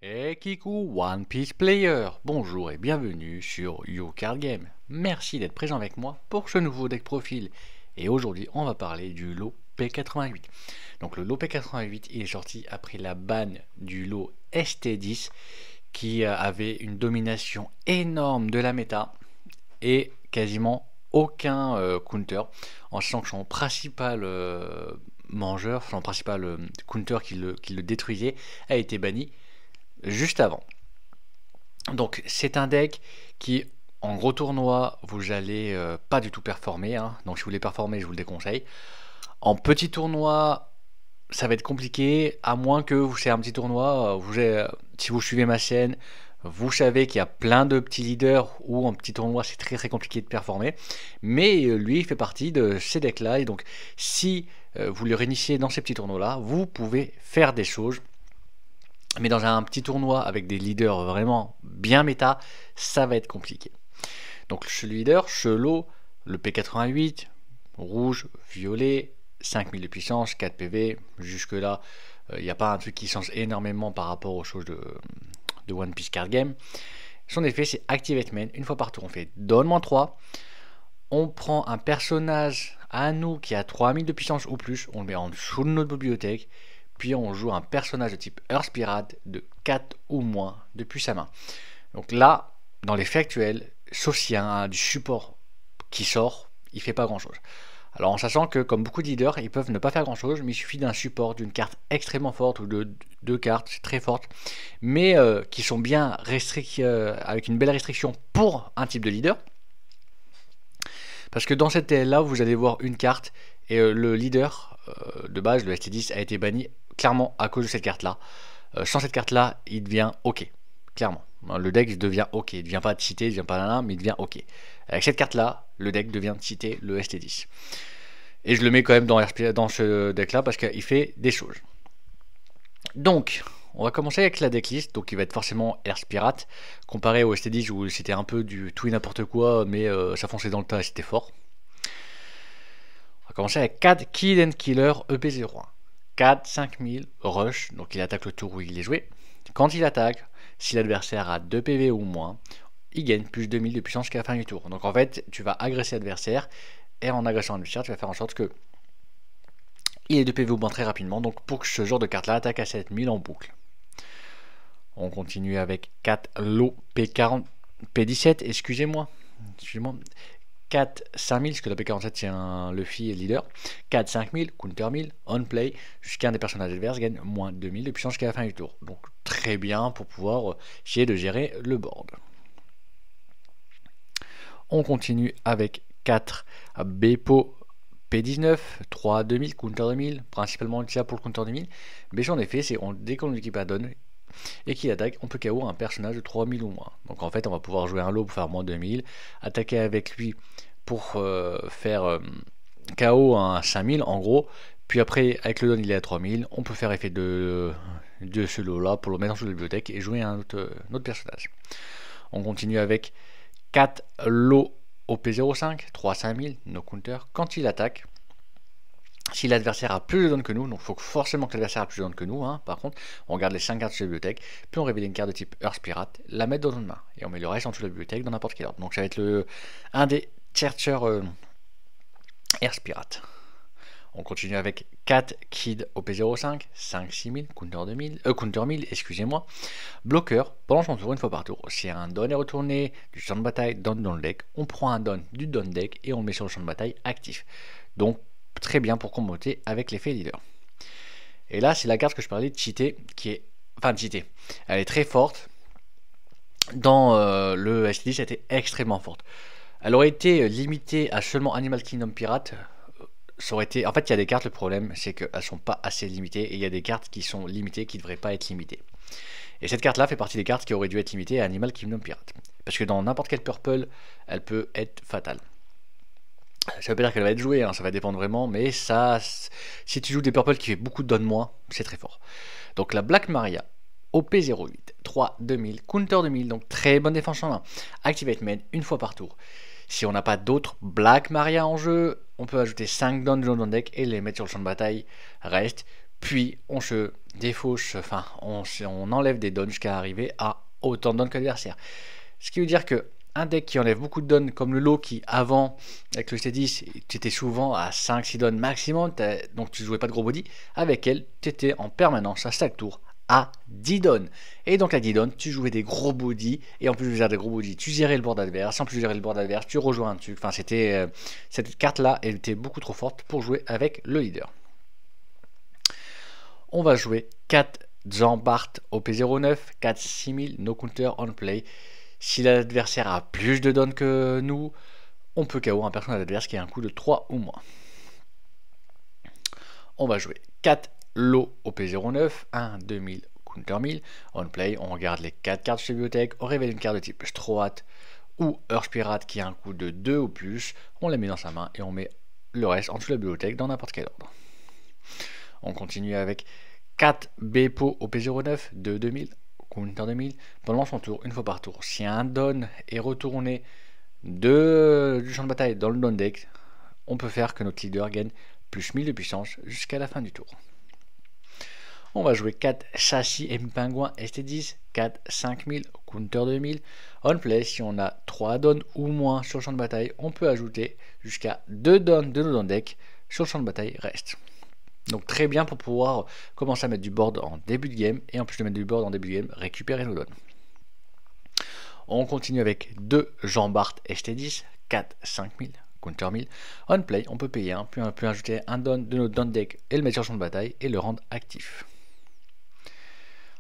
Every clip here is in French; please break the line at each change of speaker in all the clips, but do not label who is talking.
Et Kiku One Piece Player, bonjour et bienvenue sur You Card Game. Merci d'être présent avec moi pour ce nouveau deck profil. Et aujourd'hui, on va parler du lot P88. Donc le lot P88, il est sorti après la ban du lot ST10 qui avait une domination énorme de la méta et quasiment aucun counter, en sachant que son principal mangeur, son principal counter qui le détruisait a été banni juste avant. Donc c'est un deck qui en gros tournoi vous allez pas du tout performer, hein. Donc si vous voulez performer je vous le déconseille. En petit tournoi ça va être compliqué, à moins que vous c'est un petit tournoi, si vous suivez ma chaîne, vous savez qu'il y a plein de petits leaders où en petit tournoi c'est très compliqué de performer. Mais lui il fait partie de ces decks là, et donc si vous le réinitiez dans ces petits tournois là, vous pouvez faire des choses. Mais dans un petit tournoi avec des leaders vraiment bien méta, ça va être compliqué. Donc ce leader, ce lot, le P88, rouge, violet, 5000 de puissance, 4 PV, jusque là, il n'y a pas un truc qui change énormément par rapport aux choses de One Piece Card Game. Son effet c'est Activate Main, une fois par tour on fait Donne-3, on prend un personnage à nous qui a 3000 de puissance ou plus, on le met en dessous de notre bibliothèque, puis on joue un personnage de type Earth Pirate de 4 ou moins depuis sa main. Donc là, dans les faits actuels, sauf s'il y a du support qui sort, il fait pas grand chose. Alors en sachant que comme beaucoup de leaders, ils peuvent ne pas faire grand chose, mais il suffit d'un support, d'une carte extrêmement forte ou de deux cartes très fortes, mais qui sont bien avec une belle restriction pour un type de leader. Parce que dans cette TL là, vous allez voir une carte et le leader de base, le ST10, a été banni clairement à cause de cette carte là. Sans cette carte là, il devient ok, clairement. Le deck devient ok, il ne devient pas de citer, il ne devient pas là, mais il devient ok. Avec cette carte là, le deck devient de citer le ST10. Et je le mets quand même dans ce deck là parce qu'il fait des choses. Donc, on va commencer avec la decklist, donc il va être forcément Earth Pirate, comparé au ST10 où c'était un peu du tout et n'importe quoi, mais ça fonçait dans le tas et c'était fort. On va commencer avec 4 Kid and Killer EP01. 4, 5000, rush, donc il attaque le tour où il est joué. Quand il attaque, si l'adversaire a 2 PV ou moins, il gagne plus 2000 de puissance qu'à la fin du tour. Donc en fait, tu vas agresser l'adversaire, et en agressant l'adversaire, tu vas faire en sorte que il ait 2 PV ou moins très rapidement, donc pour que ce genre de carte-là attaque à 7000 en boucle. On continue avec 4 lots P40, P17, excusez-moi. 4 5000, parce que la P47 c'est un Luffy leader. 4 5000, counter 1000, on play, jusqu'à un des personnages adverses gagne moins 2000 de puissance jusqu'à la fin du tour. Donc très bien pour pouvoir essayer de gérer le board. On continue avec 4 Bepo P19, 3 2000, counter 2000, principalement utilisable pour le counter 2000. Mais en effet, c'est dès qu'on l'équipe à donne et qu'il attaque, on peut KO un personnage de 3000 ou moins. Donc en fait, on va pouvoir jouer un lot pour faire moins 2000, attaquer avec lui pour faire KO un 5000 en gros, puis après avec le don il est à 3000, on peut faire effet de ce lot là pour le mettre dans la bibliothèque et jouer un autre personnage. On continue avec 4 lots OP05, 3 5000, no counter, quand il attaque. Si l'adversaire a plus de donne que nous, donc il faut forcément que l'adversaire a plus de donne que nous, hein. Par contre, on garde les 5 cartes de la bibliothèque, puis on révèle une carte de type Earth Pirate, la met dans notre main, et on met le reste en dessous de la bibliothèque dans n'importe quel ordre. Donc ça va être un des chercheurs Earth Pirate. On continue avec 4 Kid OP05, 5 6000, counter 1000, excusez-moi. Bloqueur, pendant son tour, une fois par tour, si un don est retourné du champ de bataille dans le deck, on prend un don du don deck et on le met sur le champ de bataille actif. Donc très bien pour comboter avec l'effet leader. Et là, c'est la carte que je parlais de cheater, elle est très forte. Dans le SD10, elle était extrêmement forte. Elle aurait été limitée à seulement Animal Kingdom Pirate. Ça aurait été... En fait, il y a des cartes, le problème, c'est qu'elles sont pas assez limitées, et il y a des cartes qui sont limitées qui ne devraient pas être limitées. Et cette carte-là fait partie des cartes qui auraient dû être limitées à Animal Kingdom Pirate. Parce que dans n'importe quel purple, elle peut être fatale. Ça veut pas dire qu'elle va être jouée, hein, ça va dépendre vraiment, mais ça, si tu joues des purple qui fait beaucoup de donne-moi, c'est très fort. Donc la Black Maria, OP08, 3 2000, counter 2000, donc très bonne défense en main. Activate Main une fois par tour. Si on n'a pas d'autres Black Maria en jeu, on peut ajouter 5 dons dans le deck et les mettre sur le champ de bataille. Reste, puis on se défauche, enfin on enlève des dons jusqu'à arriver à autant de dons que l'adversaire. Ce qui veut dire que un deck qui enlève beaucoup de dons, comme le lot qui avant, avec le C10, tu étais souvent à 5-6 dons maximum, donc tu jouais pas de gros body, avec elle, tu étais en permanence à chaque tour à 10 dons. Et donc à 10 dons, tu jouais des gros body, et en plus de gérer des gros body, tu gérais le board adverse, en plus de gérer le board adverse, tu rejoins un truc, enfin c'était, cette carte-là, elle était beaucoup trop forte pour jouer avec le leader. On va jouer 4 Jean Bart OP09, 4 6000, no counter on play. Si l'adversaire a plus de dons que nous, on peut KO un personnage adverse qui a un coup de 3 ou moins. On va jouer 4 lots OP09, 1 2000, counter 1000. On play, on regarde les 4 cartes de bibliothèque, on révèle une carte de type Strohat ou Urge Pirate qui a un coup de 2 ou plus, on la met dans sa main et on met le reste en dessous de la bibliothèque dans n'importe quel ordre. On continue avec 4 Bepo OP09 de 2000, counter 2000. Pendant son tour, une fois par tour, si un don est retourné du champ de bataille dans le don deck, on peut faire que notre leader gagne plus 1000 de puissance jusqu'à la fin du tour. On va jouer 4 Châssis et Pingouin ST10, 4 5000, counter 2000. On play, si on a 3 dons ou moins sur le champ de bataille, on peut ajouter jusqu'à 2 dons de nos don deck sur le champ de bataille reste. Donc très bien pour pouvoir commencer à mettre du board en début de game, et en plus de mettre du board en début de game, récupérer nos dons. On continue avec 2 Jean Bart ST10, 4 5000, counter 1000. On play, on peut payer un, puis on peut ajouter un don de notre don deck et le mettre sur le champ de bataille et le rendre actif.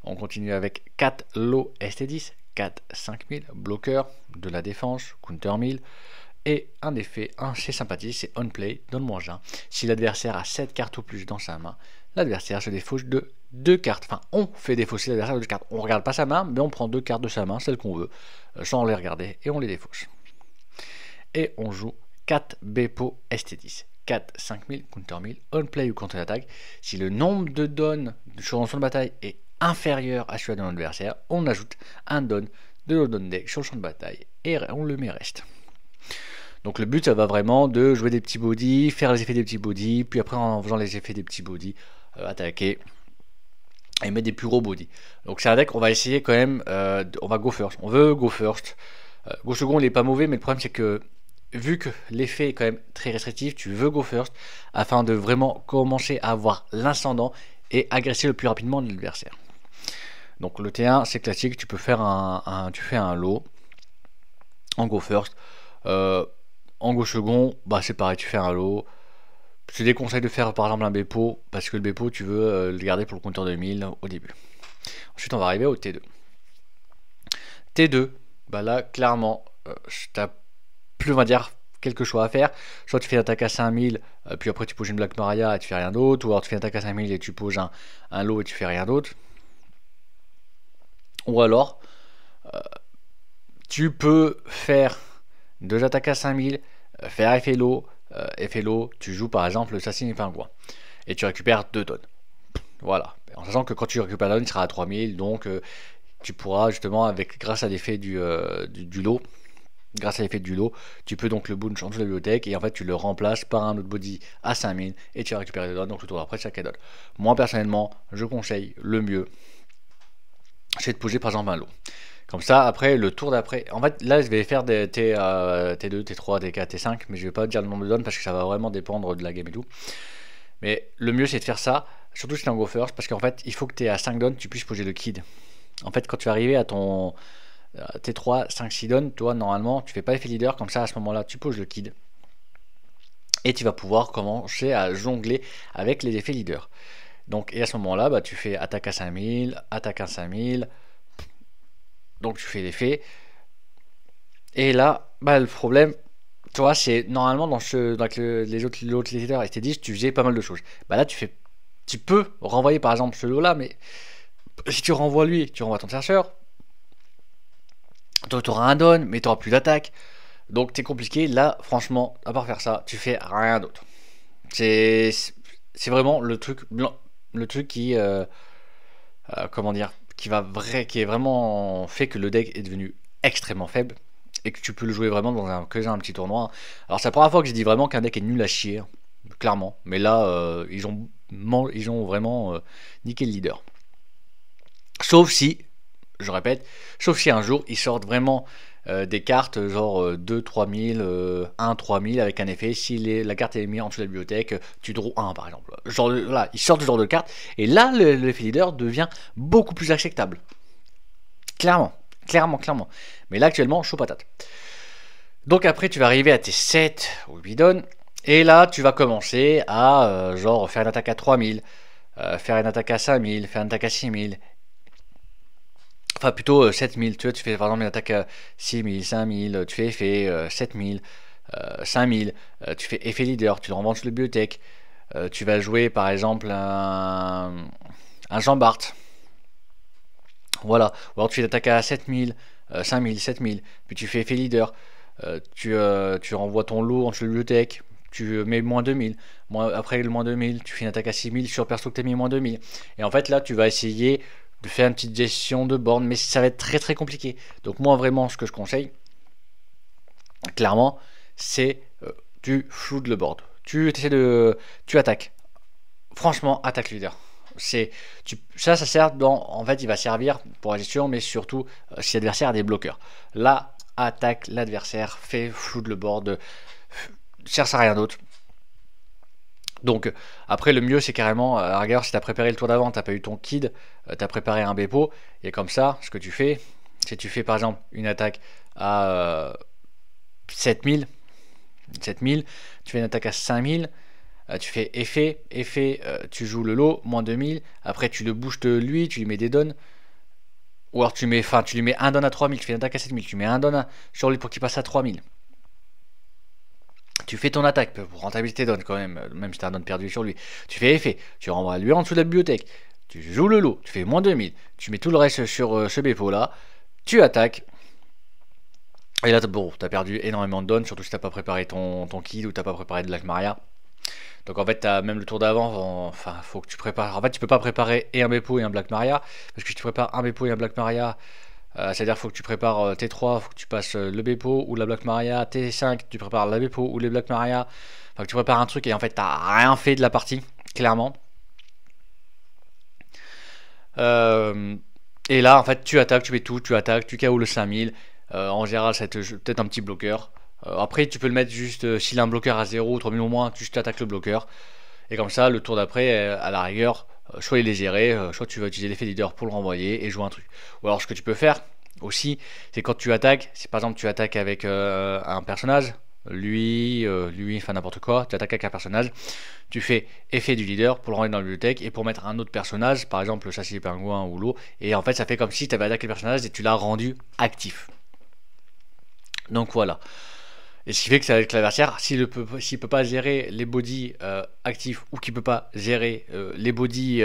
On continue avec 4 lots ST10, 4 5000, bloqueur, de la défense, counter 1000. Et un effet assez sympathique, c'est on play, donne-moi 1. Si l'adversaire a 7 cartes ou plus dans sa main, l'adversaire se défauche de 2 cartes. Enfin, on fait défausser l'adversaire de 2 cartes. On regarde pas sa main, mais on prend 2 cartes de sa main, celles qu'on veut, sans les regarder, et on les défauche. Et on joue 4 Bepo ST10. 4 5000, counter 1000, on play ou contre-attaque. Si le nombre de dons sur le champ de bataille est inférieur à celui de notre adversaire, on ajoute un don de notre don deck sur le champ de bataille, et on le met reste. Donc le but, ça va vraiment de jouer des petits body, faire les effets des petits body, puis après en faisant les effets des petits body, attaquer et mettre des plus gros body. Donc c'est un deck, on va essayer quand même, on va go first. On veut go first. Go second, il est pas mauvais, mais le problème c'est que vu que l'effet est quand même très restrictif, tu veux go first afin de vraiment commencer à avoir l'ascendant et agresser le plus rapidement l'adversaire. Donc le T1 c'est classique, tu peux faire tu fais un lot en go first. En go second, bah c'est pareil, tu fais un lot. Je te déconseille de faire par exemple un Bepo, parce que le Bepo tu veux le garder pour le compteur de 1000 au début. Ensuite on va arriver au T2. T2, bah là clairement, t'as plus on va dire quelques choix à faire. Soit tu fais une attaque à 5000, puis après tu poses une Black Maria et tu fais rien d'autre, ou alors tu fais une attaque à 5000 et tu poses un lot et tu fais rien d'autre. Ou alors, tu peux faire 2 attaques à 5000, faire effet lot, tu joues par exemple le Châssis et Pingouin, et tu récupères 2 dons. Voilà, en sachant que quand tu récupères la donne, il sera à 3000, donc tu pourras justement, grâce à l'effet du lot, tu peux donc le boon changer de la bibliothèque, et en fait tu le remplaces par un autre body à 5000, et tu vas récupérer 2 dons, donc le tour d'après chaque donne. Moi personnellement, je conseille le mieux, c'est de poser par exemple un lot. Comme ça, après, le tour d'après... En fait, là, je vais faire des T2, T3, T4, T5, mais je vais pas dire le nombre de dons parce que ça va vraiment dépendre de la game et tout. Mais le mieux, c'est de faire ça, surtout si t'es en go first, parce qu'en fait, il faut que tu es à 5 dons, tu puisses poser le kid. En fait, quand tu vas arriver à ton T3, 5, 6 dons, toi, normalement, tu fais pas effet leader, comme ça, à ce moment-là, tu poses le kid. Et tu vas pouvoir commencer à jongler avec les effets leader. Donc, et à ce moment-là, bah, tu fais attaque à 5000, attaque à 5000... Donc tu fais l'effet. Et là, bah, le problème, tu vois, c'est normalement dans les autres leaders ST10, tu faisais pas mal de choses. Bah là, tu peux renvoyer par exemple ce lot-là, mais si tu renvoies lui, tu renvoies ton chercheur, tu auras un don, mais tu n'auras plus d'attaque. Donc c'est compliqué. Là, franchement, à part faire ça, tu fais rien d'autre. C'est vraiment le truc qui, comment dire, qui est vraiment fait que le deck est devenu extrêmement faible et que tu peux le jouer vraiment dans un petit tournoi. Alors c'est la première fois que je dis vraiment qu'un deck est nul à chier. clairement. Mais là, ils ont vraiment niqué le leader. Sauf si, je répète, sauf si un jour ils sortent vraiment des cartes genre 2 3000, 1 3000 avec un effet. Si la carte est mise en dessous de la bibliothèque, tu draws 1 par exemple. Genre, voilà, ils sortent ce genre de carte et là l'effet leader devient beaucoup plus acceptable. Clairement, clairement. Mais là actuellement, chaud patate. Donc après tu vas arriver à tes 7 ou 8 donnes et là tu vas commencer à genre faire une attaque à 3000, faire une attaque à 5000, faire une attaque à 6000. Enfin, plutôt 7000, tu vois, tu fais par exemple une attaque à 6000, 5000, tu fais effet 7000, 5000, tu fais effet leader, tu le renvoies sur la bibliothèque, tu vas jouer par exemple un Jean Bart, voilà, ou alors tu fais l'attaque à 7000, 5000, 7000, puis tu fais effet leader, tu renvoies ton lot en dessous de la bibliothèque, tu mets moins 2000, après le moins 2000, tu fais une attaque à 6000 sur perso que tu as mis moins 2000, et en fait là tu vas essayer de faire une petite gestion de borne, mais ça va être très très compliqué. Donc moi vraiment ce que je conseille, clairement, c'est tu floutes le board. Tu attaques. Franchement, attaque leader. Ça sert en fait, il va servir pour la gestion, mais surtout si l'adversaire a des bloqueurs. Là, attaque l'adversaire, fait floute le board, cherche à rien d'autre. Donc après le mieux c'est carrément, à la rigueur si tu as préparé le tour d'avant, tu n'as pas eu ton kid, tu as préparé un Bepo, et comme ça ce que tu fais, c'est tu fais par exemple une attaque à 7000, tu fais une attaque à 5000, tu fais effet, tu joues le lot, moins 2000, après tu le boostes lui, tu lui mets des dons, ou alors tu lui mets un don à 3000, tu fais une attaque à 7000, tu mets un don sur lui pour qu'il passe à 3000. Tu fais ton attaque pour rentabiliser tes donnes quand même si t'as un don perdu sur lui. Tu fais effet, tu renvoies lui en dessous de la bibliothèque, tu joues le lot, tu fais moins 2000, tu mets tout le reste sur ce Bepo là, tu attaques. Et là, bon, t'as perdu énormément de donnes, surtout si t'as pas préparé ton kid ou t'as pas préparé de Black Maria. Donc en fait, t'as même le tour d'avant, enfin, faut que tu prépares. En fait, tu peux pas préparer et un Bepo et un Black Maria, parce que si tu prépares un Bepo et un Black Maria, c'est-à-dire qu'il faut que tu prépares T3, faut que tu passes le Bepo ou la Black Maria, T5, tu prépares la Bepo ou les Black Maria, enfin que tu prépares un truc et en fait t'as rien fait de la partie, clairement. Et là en fait tu attaques, tu fais tout, tu attaques, tu KO le 5000, en général ça va être peut-être un petit bloqueur. Après tu peux le mettre juste, s'il a un bloqueur à 0, 3000 au moins, tu juste attaques le bloqueur. Et comme ça le tour d'après, à la rigueur, soit il est géré, soit tu vas utiliser l'effet leader pour le renvoyer et jouer un truc. Ou alors ce que tu peux faire aussi, c'est quand tu attaques, si par exemple tu attaques avec un personnage, lui, enfin n'importe quoi, tu attaques avec un personnage, tu fais effet du leader pour le renvoyer dans la bibliothèque et pour mettre un autre personnage, par exemple le châssis pingouin ou l'eau, et en fait ça fait comme si tu avais attaqué le personnage et tu l'as rendu actif. Donc voilà. Et ce qui fait que c'est avec l'adversaire, s'il peut pas gérer les bodies actifs ou qu'il peut pas gérer les bodies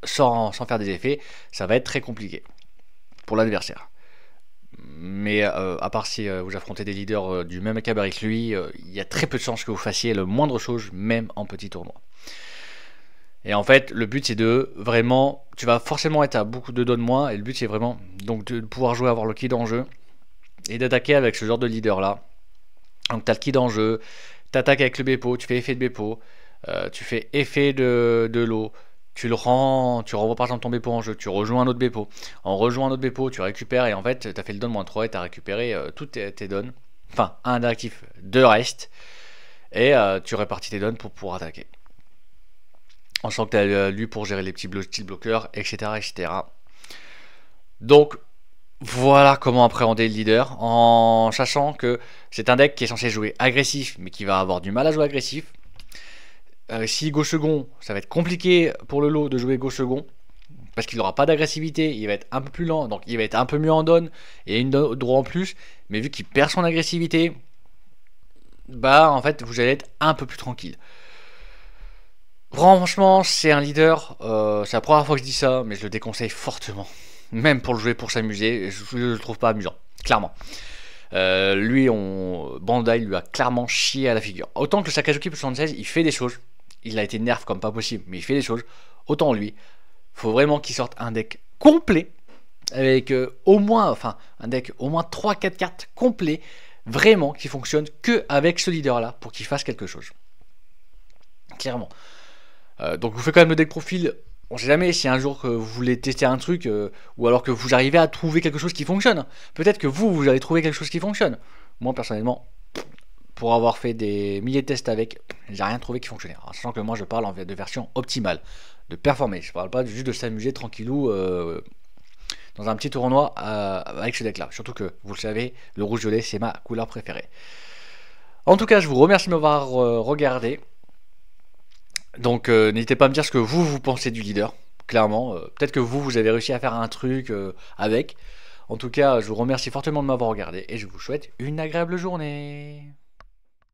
sans faire des effets, ça va être très compliqué pour l'adversaire. Mais à part si vous affrontez des leaders du même cabaret que lui, il y a très peu de chances que vous fassiez le moindre chose, même en petit tournoi. Et en fait, le but c'est de vraiment, tu vas forcément être à beaucoup de donnes moins, et le but c'est vraiment donc de pouvoir jouer, avoir le kid en jeu, et d'attaquer avec ce genre de leader là. Donc tu as le kid en jeu, tu attaques avec le Bepo, tu fais effet de Bepo, tu fais effet de l'eau, tu renvoies par exemple ton Bepo en jeu, tu rejoins un autre Bepo, en rejoint un autre Bepo, tu récupères et en fait tu as fait le don -3 et tu as récupéré toutes tes donnes, enfin un d'actif, deux restes, et tu répartis tes donnes pour pouvoir attaquer. En sachant que tu as lui pour gérer les petits bloqueurs, etc. etc. Donc voilà comment appréhender le leader, en sachant que c'est un deck qui est censé jouer agressif, mais qui va avoir du mal à jouer agressif. Si gauche second, ça va être compliqué pour le lot de jouer gauche second, parce qu'il n'aura pas d'agressivité, il va être un peu plus lent, donc il va être un peu mieux en donne, et une draw en plus, mais vu qu'il perd son agressivité, bah en fait vous allez être un peu plus tranquille. Franchement, c'est un leader, c'est la première fois que je dis ça, mais je le déconseille fortement. Même pour le jouer pour s'amuser, je le trouve pas amusant, clairement. Bandai lui a clairement chié à la figure. Autant que le Sakazuki pour 76, il fait des choses. Il a été nerf comme pas possible, mais il fait des choses. Autant lui, faut vraiment qu'il sorte un deck complet, avec au moins, un deck au moins 3-4 cartes complet, vraiment qui fonctionne que avec ce leader là pour qu'il fasse quelque chose. clairement. Donc, vous faites quand même le deck profil. On sait jamais si un jour que vous voulez tester un truc, ou alors que vous arrivez à trouver quelque chose qui fonctionne. Peut-être que vous allez trouver quelque chose qui fonctionne. Moi, personnellement, pour avoir fait des milliers de tests avec, j'ai rien trouvé qui fonctionnait. Alors, sachant que moi, je parle de version optimale, de performer. Je parle pas juste de s'amuser tranquillou dans un petit tournoi avec ce deck-là. Surtout que, vous le savez, le rouge-violet, c'est ma couleur préférée. En tout cas, je vous remercie de m'avoir regardé. Donc n'hésitez pas à me dire ce que vous pensez du leader, clairement. Peut-être que vous avez réussi à faire un truc avec. En tout cas, je vous remercie fortement de m'avoir regardé et je vous souhaite une agréable journée.